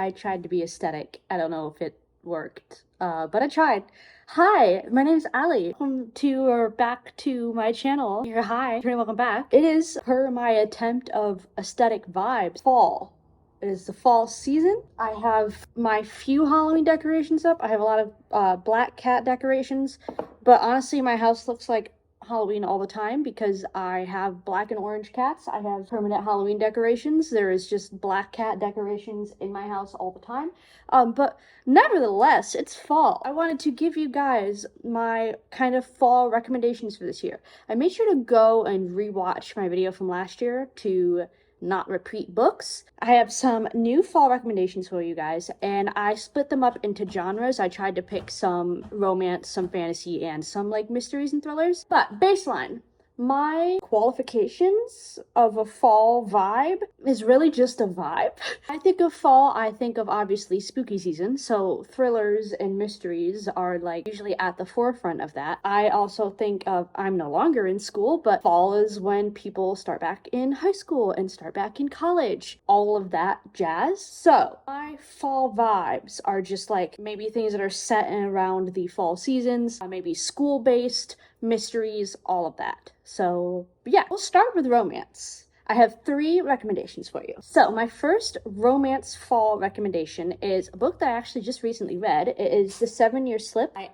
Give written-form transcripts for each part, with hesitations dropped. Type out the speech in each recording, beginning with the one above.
I tried to be aesthetic. I don't know if it worked, but I tried. Hi, my name is Ali. Welcome to or back to my channel. Here, hi, welcome back. It is per my attempt of aesthetic vibes. Fall. It is the fall season. I have my few Halloween decorations up. I have a lot of black cat decorations, but honestly, my house looks like Halloween all the time because I have black and orange cats. I have permanent Halloween decorations. There is just black cat decorations in my house all the time. But nevertheless, it's fall. I wanted to give you guys my kind of fall recommendations for this year. I made sure to go and rewatch my video from last year to not repeat books. I have some new fall recommendations for you guys, and I split them up into genres. I tried to pick some romance, some fantasy, and some like mysteries and thrillers. But baseline, my qualifications of a fall vibe is really just a vibe. I think of fall, I think of obviously spooky season, so thrillers and mysteries are like usually at the forefront of that. I also think of, I'm no longer in school, but fall is when people start back in high school and start back in college. All of that jazz. So my fall vibes are just like maybe things that are set in around the fall seasons, maybe school-based, mysteries, all of that. So yeah, we'll start with romance. I have 3 recommendations for you. So my first romance fall recommendation is a book that I actually just recently read. It is The 7-Year Slip by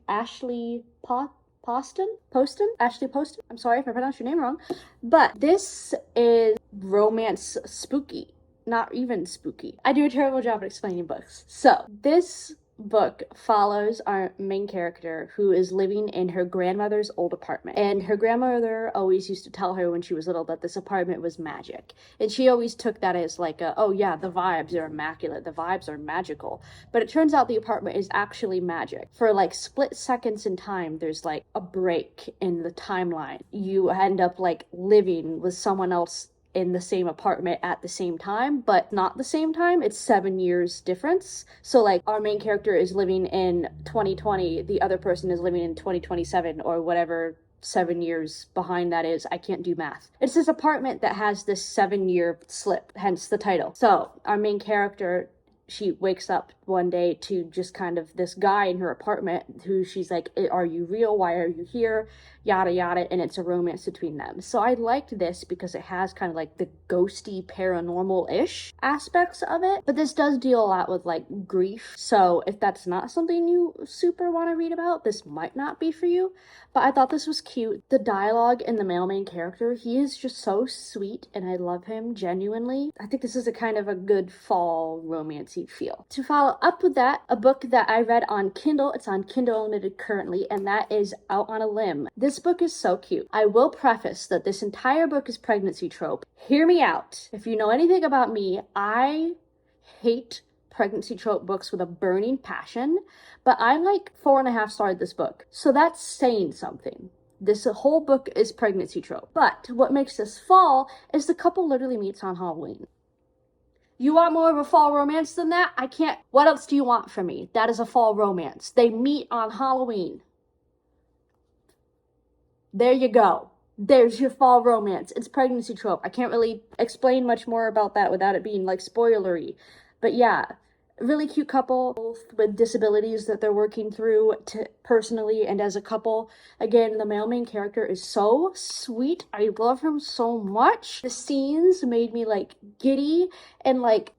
Ashley Poston. Ashley Poston. I'm sorry if I pronounced your name wrong. But this is romance spooky. Not even spooky. I do a terrible job at explaining books. So this book follows our main character who is living in her grandmother's old apartment, and her grandmother always used to tell her when she was little that this apartment was magic, and she always took that as like oh yeah, the vibes are immaculate, the vibes are magical. But it turns out the apartment is actually magic. For like split seconds in time, there's like a break in the timeline. You end up like living with someone else in the same apartment at the same time, but not the same time. It's 7 years difference. So like our main character is living in 2020, the other person is living in 2027 or whatever 7 years behind that is. I can't do math. It's this apartment that has this 7-year slip, hence the title. So our main character, she wakes up one day to just kind of this guy in her apartment who she's like, are you real? Why are you here? Yada yada, and it's a romance between them. So I liked this because it has kind of like the ghosty paranormal-ish aspects of it, but this does deal a lot with like grief. So if that's not something you super want to read about, this might not be for you. But I thought this was cute. The dialogue in the male main character, he is just so sweet and I love him genuinely. I think this is a kind of a good fall romancy feel. To follow up with that, a book that I read on Kindle, it's on Kindle Unlimited currently, and that is Out on a Limb. This book is so cute. I will preface that this entire book is pregnancy trope. Hear me out. If you know anything about me, I hate pregnancy trope books with a burning passion, but I like 4.5 starred this book. So that's saying something. This whole book is pregnancy trope. But what makes this fall is the couple literally meets on Halloween. You want more of a fall romance than that? I can't. What else do you want from me? That is a fall romance. They meet on Halloween. There you go. There's your fall romance. It's pregnancy trope. I can't really explain much more about that without it being like spoilery. But yeah, really cute couple, both with disabilities that they're working through personally and as a couple. Again, the male main character is so sweet. I love him so much. The scenes made me like giddy and like,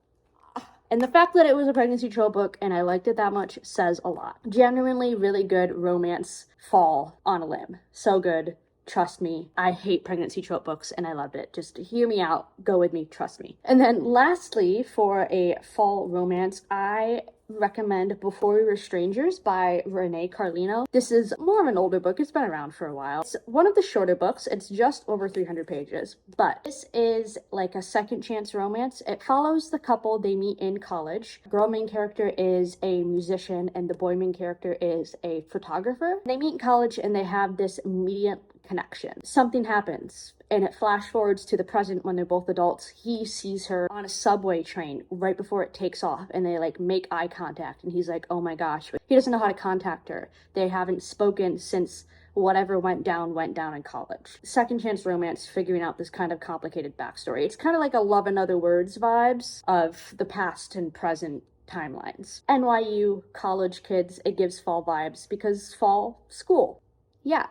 and the fact that it was a pregnancy trope book and I liked it that much says a lot. Genuinely really good romance fall on a limb. So good. Trust me, I hate pregnancy trope books and I loved it. Just hear me out, go with me, trust me. And then lastly, for a fall romance, I recommend Before We Were Strangers by Renee Carlino. This is more of an older book. It's been around for a while. It's one of the shorter books. It's just over 300 pages, but this is like a second chance romance. It follows the couple. They meet in college. The girl main character is a musician and the boy main character is a photographer. They meet in college and they have this immediate connection. Something happens and it flash forwards to the present when they're both adults. He sees her on a subway train right before it takes off and they like make eye contact and he's like, oh my gosh. But he doesn't know how to contact her. They haven't spoken since whatever went down in college. Second chance romance, figuring out this kind of complicated backstory. It's kind of like a Love in Other Words vibes of the past and present timelines. NYU, college kids, it gives fall vibes because fall, school. Yeah.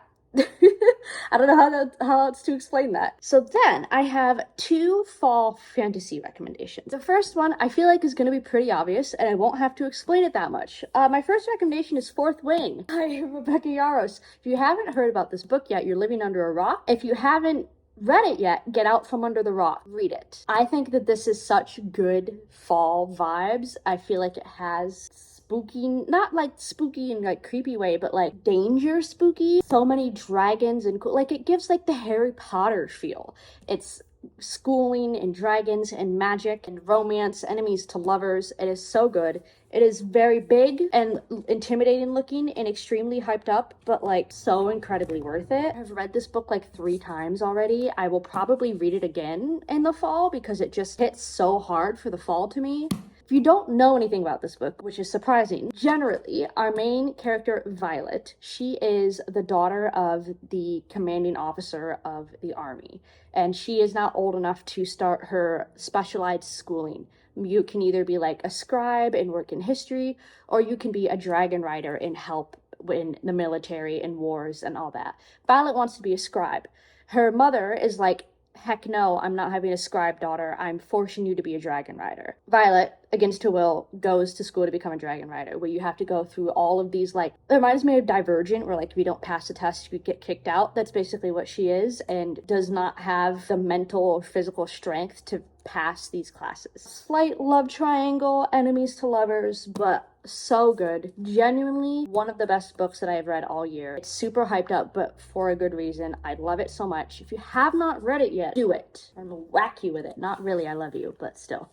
I don't know how else to explain that. So then I have 2 fall fantasy recommendations. The first one I feel like is going to be pretty obvious and I won't have to explain it that much. My first recommendation is Fourth Wing by Rebecca Yarros. If you haven't heard about this book yet, you're living under a rock. If you haven't read it yet, get out from under the rock, read it. I think that this is such good fall vibes. I feel like it has spooky, not like spooky in like creepy way, but like danger spooky. So many dragons and like it gives like the Harry Potter feel. It's schooling and dragons and magic and romance, enemies to lovers. It is so good. It is very big and intimidating looking and extremely hyped up, but like so incredibly worth it. I've read this book like 3 times already. I will probably read it again in the fall because it just hits so hard for the fall to me. If you don't know anything about this book, which is surprising, generally, our main character, Violet, she is the daughter of the commanding officer of the army, and she is now old enough to start her specialized schooling. You can either be like a scribe and work in history, or you can be a dragon rider and help in the military and wars and all that. Violet wants to be a scribe. Her mother is like, heck no, I'm not having a scribe, daughter. I'm forcing you to be a dragon rider. Violet, against her will, goes to school to become a dragon rider, where you have to go through all of these, like, it reminds me of Divergent, where, like, if you don't pass the test, you get kicked out. That's basically what she is, and does not have the mental or physical strength to pass these classes. Slight love triangle, enemies to lovers, but so good. Genuinely one of the best books that I have read all year. It's super hyped up, but for a good reason. I love it so much. If you have not read it yet, do it. I'm gonna whack you with it. Not really, I love you, but still.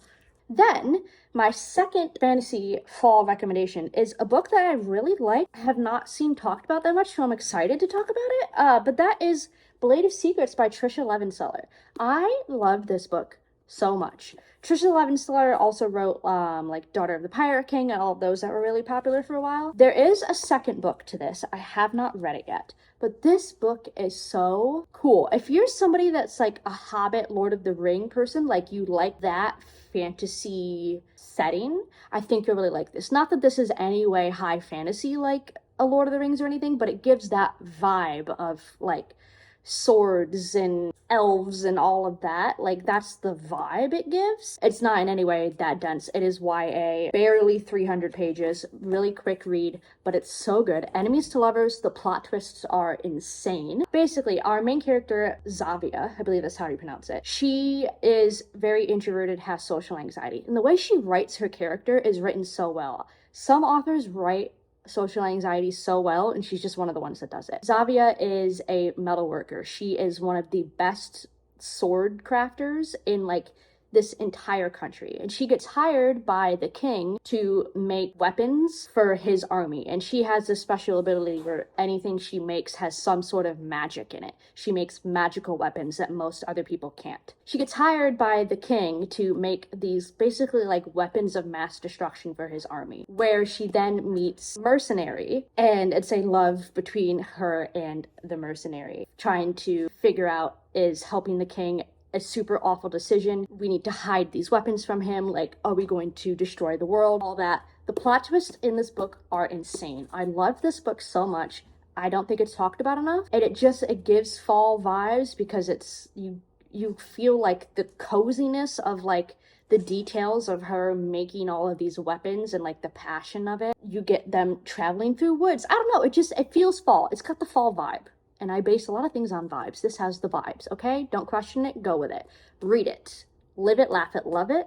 Then, my second fantasy fall recommendation is a book that I really like. I have not seen talked about that much, so I'm excited to talk about it. But that is Blade of Secrets by Tricia Levenseller. I love this book so much. Tricia Levenseller also wrote like Daughter of the Pirate King and all of those that were really popular for a while. There is a second book to this. I have not read it yet, but this book is so cool. If you're somebody that's like a Hobbit, Lord of the Ring person, like you like that fantasy setting, I think you'll really like this. Not that this is any way high fantasy like a Lord of the Rings or anything, but it gives that vibe of like swords and elves and all of that. Like that's the vibe it gives. It's not in any way that dense. It is YA, barely 300 pages, really quick read, but it's so good. Enemies to lovers, the plot twists are insane. Basically, our main character, Zavia, I believe that's how you pronounce it, she is very introverted, has social anxiety, and the way she writes her character is written so well. Some authors write social anxiety so well, and she's just one of the ones that does it. Zavia is a metal worker. She is one of the best sword crafters in like this entire country, and she gets hired by the king to make weapons for his army, and she has this special ability where anything she makes has some sort of magic in it. She makes magical weapons that most other people can't. She gets hired by the king to make these basically like weapons of mass destruction for his army, where she then meets Mercenary, and it's a love between her and the mercenary, trying to figure out, is helping the king a super awful decision? We need to hide these weapons from him. Like, are we going to destroy the world? All that. The plot twists in this book are insane. I love this book so much. I don't think it's talked about enough. And it gives fall vibes because it's, you feel like the coziness of like the details of her making all of these weapons and like the passion of it. You get them traveling through woods. I don't know. It feels fall. It's got the fall vibe. And I base a lot of things on vibes. This has the vibes, okay? Don't question it, go with it. Read it. Live it, laugh it, love it.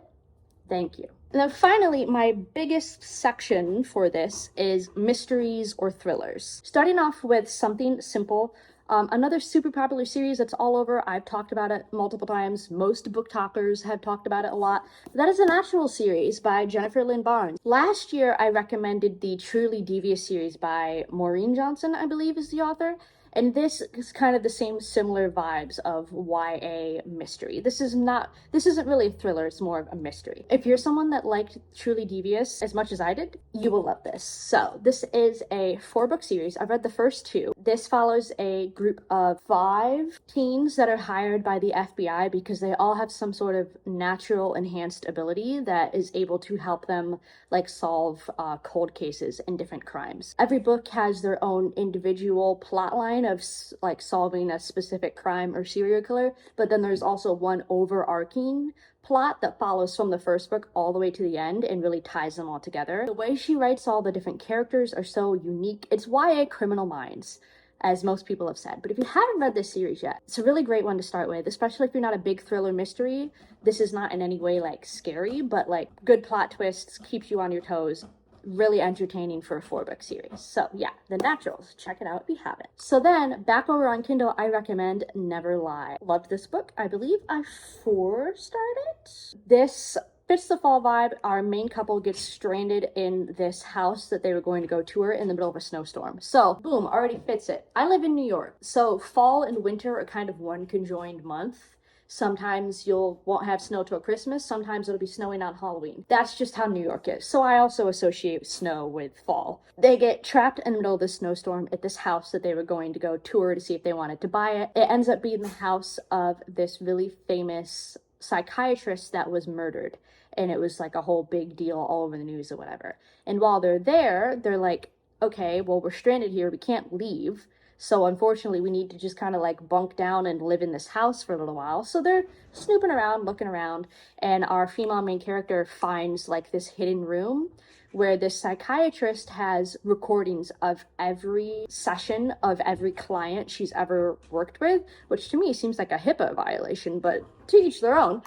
Thank you. And then finally, my biggest section for this is mysteries or thrillers. Starting off with something simple. Another super popular series that's all over. I've talked about it multiple times. Most book talkers have talked about it a lot. That is a Natural series by Jennifer Lynn Barnes. Last year, I recommended the Truly Devious series by Maureen Johnson, I believe is the author. And this is kind of the same similar vibes of YA mystery. This isn't really a thriller, it's more of a mystery. If you're someone that liked Truly Devious as much as I did, you will love this. So this is a 4-book series. I've read the first 2. This follows a group of 5 teens that are hired by the FBI because they all have some sort of natural enhanced ability that is able to help them like solve cold cases and different crimes. Every book has their own individual plot line of like solving a specific crime or serial killer, but then there's also one overarching plot that follows from the first book all the way to the end and really ties them all together. The way she writes all the different characters are so unique. It's YA Criminal Minds, as most people have said. But if you haven't read this series yet, it's a really great one to start with, especially if you're not a big thriller mystery. This is not in any way like scary, but like good plot twists, keeps you on your toes. Really entertaining for a 4-book series. So yeah, The Naturals. Check it out if you haven't. So then, back over on Kindle, I recommend Never Lie. Loved this book. I believe I 4-starred it. This fits the fall vibe. Our main couple gets stranded in this house that they were going to go tour in the middle of a snowstorm. So, boom, already fits it. I live in New York, so fall and winter are kind of one conjoined month. Sometimes won't have snow till Christmas. Sometimes it'll be snowing on Halloween. That's just how New York is. So I also associate snow with fall. They get trapped in the middle of this snowstorm at this house that they were going to go tour to see if they wanted to buy it. It ends up being the house of this really famous psychiatrist that was murdered. And it was like a whole big deal all over the news or whatever. And while they're there, they're like, okay, well, we're stranded here. We can't leave. So unfortunately, we need to just kind of like bunk down and live in this house for a little while. So they're snooping around, looking around, and our female main character finds like this hidden room where this psychiatrist has recordings of every session of every client she's ever worked with, which to me seems like a HIPAA violation, but to each their own.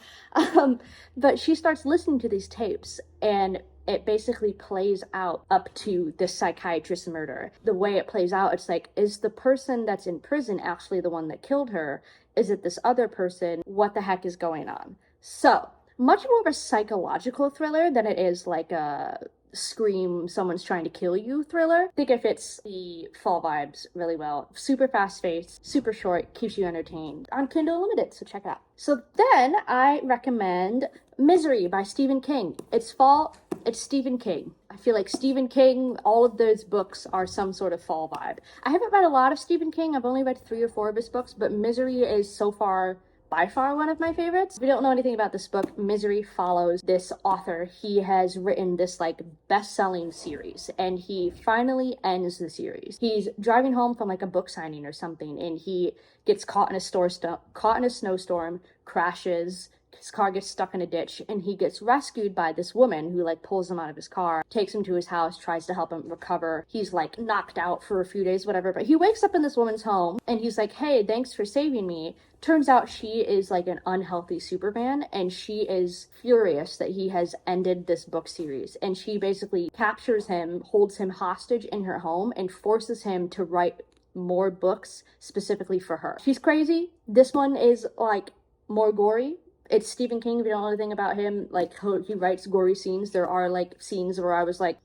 But she starts listening to these tapes, and it basically plays out up to this psychiatrist's murder. The way it plays out, it's like, is the person that's in prison actually the one that killed her? Is it this other person? What the heck is going on? So, much more of a psychological thriller than it is like a Scream, someone's trying to kill you thriller. I think it fits the fall vibes really well. Super fast paced, super short, keeps you entertained. On Kindle Unlimited, so check it out. So then I recommend Misery by Stephen King. It's fall, it's Stephen King. I feel like Stephen King, all of those books are some sort of fall vibe. I haven't read a lot of Stephen King. I've only read 3 or 4 of his books, but Misery is so far by far one of my favorites. If you don't know anything about this book, Misery follows this author. He has written this like best-selling series, and he finally ends the series. He's driving home from like a book signing or something, and he gets caught in a snowstorm, crashes. His car gets stuck in a ditch, and he gets rescued by this woman who like pulls him out of his car, takes him to his house, tries to help him recover. He's like knocked out for a few days, whatever, but he wakes up in this woman's home, and he's like, hey, thanks for saving me. Turns out she is like an unhealthy Superman, and she is furious that he has ended this book series, and she basically captures him, holds him hostage in her home, and forces him to write more books specifically for her. She's crazy. This one is like more gory. It's Stephen King. If you don't know anything about him, like he writes gory scenes. There are like scenes where I was like,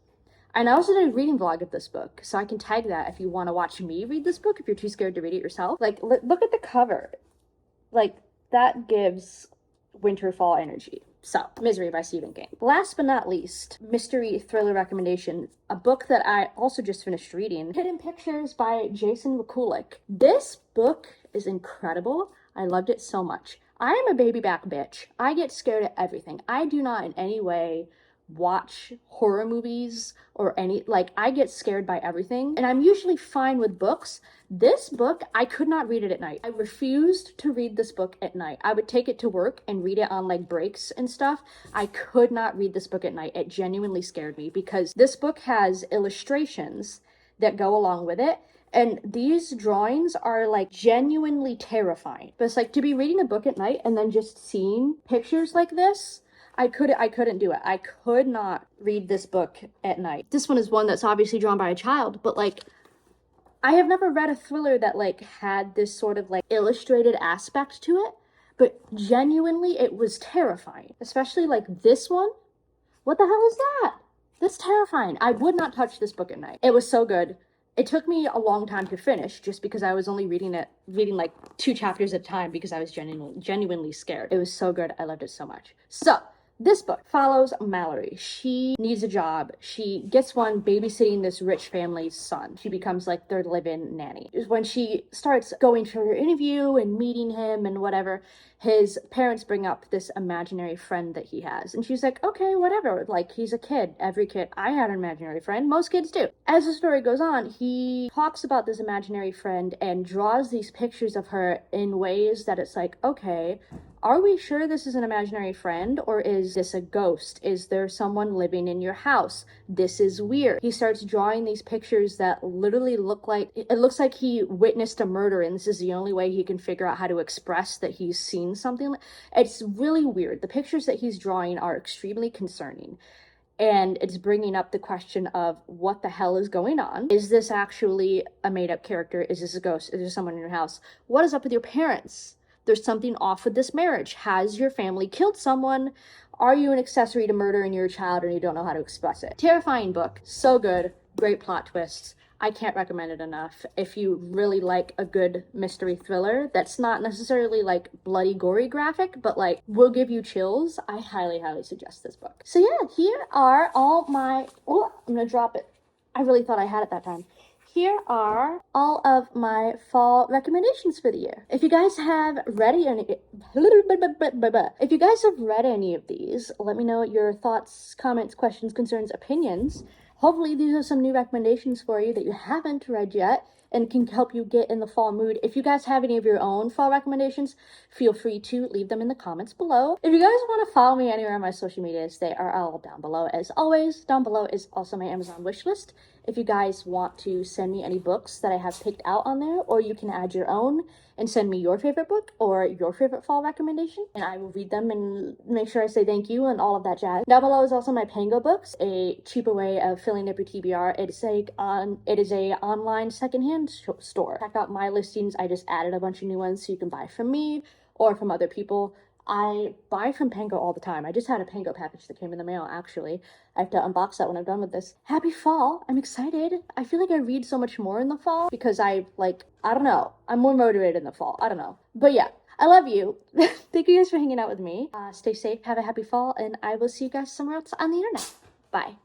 and I also did a reading vlog of this book, so I can tag that if you want to watch me read this book, if you're too scared to read it yourself. Like, look at the cover. Like, that gives winter fall energy. So, Misery by Stephen King. Last but not least, mystery thriller recommendation, a book that I also just finished reading, Hidden Pictures by Jason Mikulik. This book is incredible. I loved it so much. I am a baby back bitch. I get scared at everything. I do not in any way watch horror movies or I get scared by everything, and I'm usually fine with books. This book, I could not read it at night. I refused to read this book at night. I would take it to work and read it on like breaks and stuff. I could not read this book at night. It genuinely scared me because this book has illustrations that go along with it. And these drawings are like genuinely terrifying. But it's like to be reading a book at night and then just seeing pictures like this, I couldn't do it. I could not read this book at night. This one is one that's obviously drawn by a child, but like I have never read a thriller that like had this sort of like illustrated aspect to it, but genuinely it was terrifying. Especially like this one. What the hell is that? That's terrifying. I would not touch this book at night. It was so good. It took me a long time to finish just because I was only reading like 2 chapters at a time because I was genuinely scared. It was so good. I loved it so much. So, this book follows Mallory. She needs a job. She gets one babysitting this rich family's son. She becomes like their live-in nanny. When she starts going to her interview and meeting him and whatever, his parents bring up this imaginary friend that he has. And she's like, okay, whatever. Like, he's a kid. Every kid. I had an imaginary friend. Most kids do. As the story goes on, he talks about this imaginary friend and draws these pictures of her in ways that it's like, okay, are we sure this is an imaginary friend, or is this a ghost? Is there someone living in your house? This is weird. He starts drawing these pictures that literally look like, it looks like he witnessed a murder and this is the only way he can figure out how to express that he's seen something. It's really weird. The pictures that he's drawing are extremely concerning. And it's bringing up the question of what the hell is going on? Is this actually a made-up character? Is this a ghost? Is there someone in your house? What is up with your parents? There's something off with this marriage. Has your family killed someone? Are you an accessory to murder in your child and you don't know how to express it? Terrifying book. So good. Great plot twists. I can't recommend it enough. If you really like a good mystery thriller that's not necessarily like bloody, gory graphic, but like will give you chills, I highly, highly suggest this book. So yeah, here are all my, oh, I'm gonna drop it. I really thought I had it that time. Here are all of my fall recommendations for the year. If you guys have read any of these, let me know your thoughts, comments, questions, concerns, opinions. Hopefully these are some new recommendations for you that you haven't read yet and can help you get in the fall mood. If you guys have any of your own fall recommendations, feel free to leave them in the comments below. If you guys want to follow me anywhere on my social medias, they are all down below as always. Down below is also my Amazon wish list. If you guys want to send me any books that I have picked out on there, or you can add your own and send me your favorite book or your favorite fall recommendation, and I will read them and make sure I say thank you and all of that jazz. Down below is also my Pango books, a cheaper way of filling up your TBR. It is a online secondhand store. Check out my listings. I just added a bunch of new ones so you can buy from me or from other people. I buy from Pango all the time. I just had a Pango package that came in the mail, actually. I have to unbox that when I'm done with this. Happy fall. I'm excited. I feel like I read so much more in the fall because I don't know. I'm more motivated in the fall. I don't know. But yeah, I love you. Thank you guys for hanging out with me. Stay safe. Have a happy fall. And I will see you guys somewhere else on the internet. Bye.